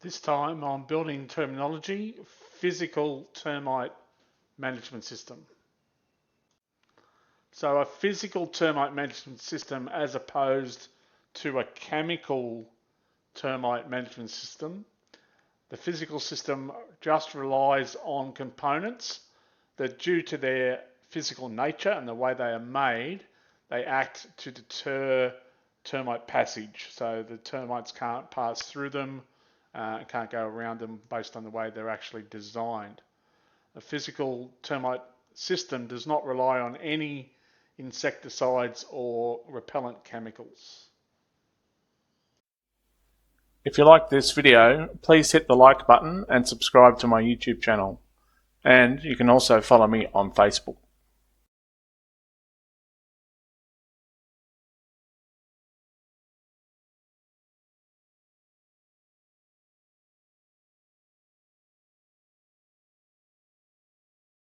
This time I'm building terminology, physical termite management system. So a physical termite management system as opposed to a chemical termite management system. The physical system just relies on components that, due to their physical nature and the way they are made, they act to deter termite passage. So the termites can't pass through them, can't go around them based on the way they're actually designed. A physical termite system does not rely on any insecticides or repellent chemicals. If you like this video, please hit the like button and subscribe to my YouTube channel. And you can also follow me on Facebook.